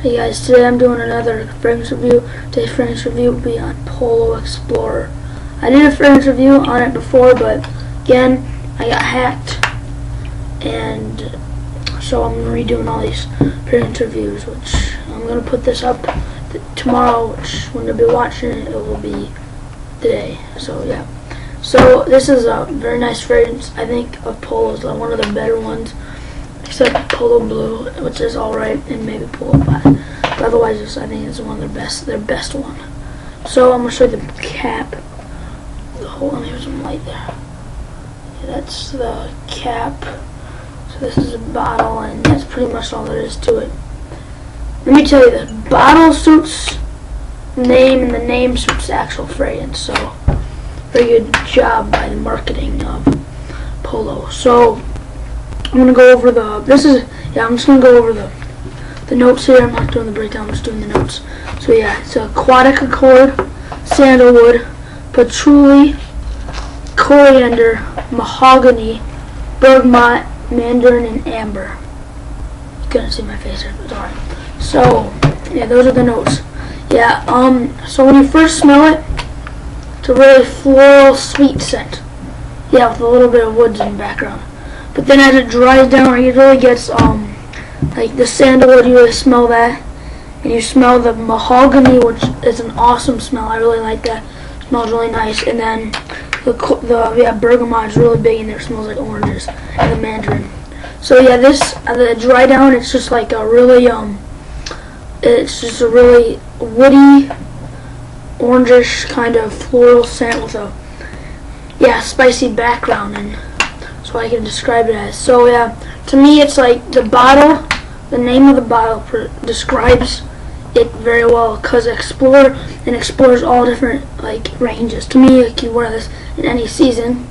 Hey guys, today I'm doing another fragrance review. Today's fragrance review will be on Polo Explorer. I did a fragrance review on it before, but again, I got hacked, and so I'm redoing all these fragrance reviews, which I'm going to put this up tomorrow, which when you'll be watching it, it will be today. So yeah. So this is a very nice fragrance, I think, of Polo's, one of the better ones. Except Polo Blue, which is alright, and maybe Polo Black. But otherwise, I think it's one of their best one. So I'm gonna show you the cap. Hold on, here's some light there. Yeah, that's the cap. So this is a bottle, and that's pretty much all there is to it. Let me tell you, the bottle suits the name, and the name suits the actual fragrance. So very good job by the marketing of Polo. So I'm gonna go over I'm just gonna go over the notes here. I'm not doing the breakdown, I'm just doing the notes. So yeah, it's aquatic accord, sandalwood, patchouli, coriander, mahogany, bergamot, mandarin, and amber. You couldn't see my face here, but it's alright. So yeah, those are the notes. Yeah, so when you first smell it, it's a really floral, sweet scent. Yeah, with a little bit of woods in the background. But then as it dries down, it really gets, like the sandalwood, you really smell that. And you smell the mahogany, which is an awesome smell. I really like that. It smells really nice. And then the bergamot is really big in there. It smells like oranges. And the mandarin. So yeah, the dry down, it's just like a really, it's just a really woody, orangish kind of floral scent with a, yeah, spicy background. And that's what I can describe it as. So yeah, to me it's like the bottle, the name of the bottle describes it very well, because Explorer and explores all different like ranges. To me, you can wear this in any season.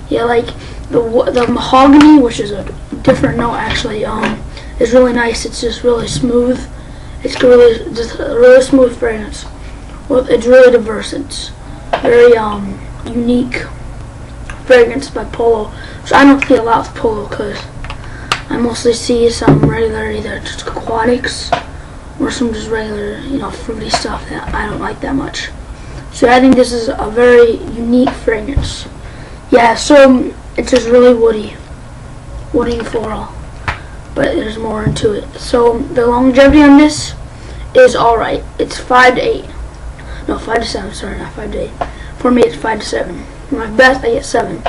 Yeah, like the mahogany, which is a different note actually, is really nice. It's just really smooth. It's really just a really smooth fragrance. Well, it's really diverse. It's very unique fragrance by Polo, which I don't see a lot of Polo, because I mostly see some regular either just aquatics or some just regular, fruity stuff that I don't like that much. So I think this is a very unique fragrance. Yeah, so it's just really woody and floral, but there's more into it. So the longevity on this is alright. It's 5 to 8. No, 5 to 7, sorry, not 5 to 8. For me it's 5 to 7. My best, I get 7.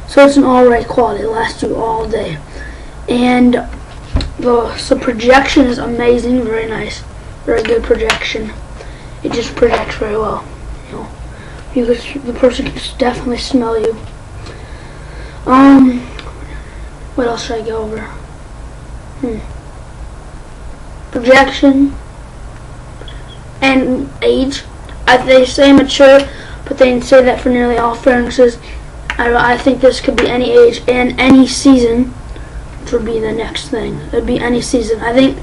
So it's an alright quality. It lasts you all day. And the projection is amazing, very nice, very good projection. It just projects very well. The person can just definitely smell you. What else should I go over? Projection and age. They say mature, but they didn't say that for nearly all fragrances. I think this could be any age and any season, which would be the next thing. It would be any season. I think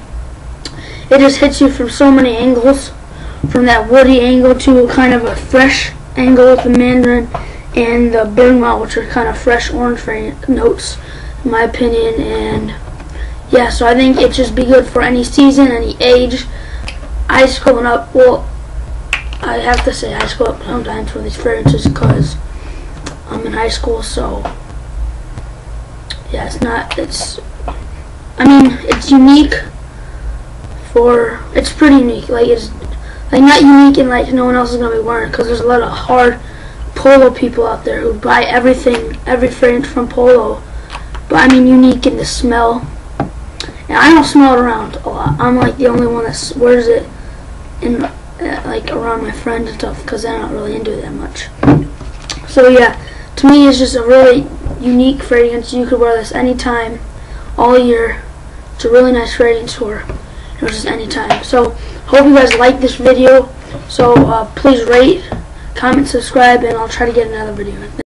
it just hits you from so many angles, from that woody angle to kind of a fresh angle with the mandarin and the bergamot, which are kind of fresh orange notes, in my opinion. And yeah, so I think it'd just be good for any season, any age. Eyes growing up, well, I have to say I scroll up sometimes for these fragrances because I'm in high school, so yeah, it's unique it's pretty unique, like it's like not unique and like no one else is going to be wearing it, because there's a lot of hard Polo people out there who buy every fragrance from Polo, but unique in the smell, and I don't smell it around a lot. I'm like the only one that wears it in like around my friends and stuff, because they're not really into it that much. So yeah, to me it's just a really unique fragrance. You could wear this anytime, all year. It's a really nice fragrance for just anytime. So hope you guys like this video. So please rate, comment, subscribe, and I'll try to get another video.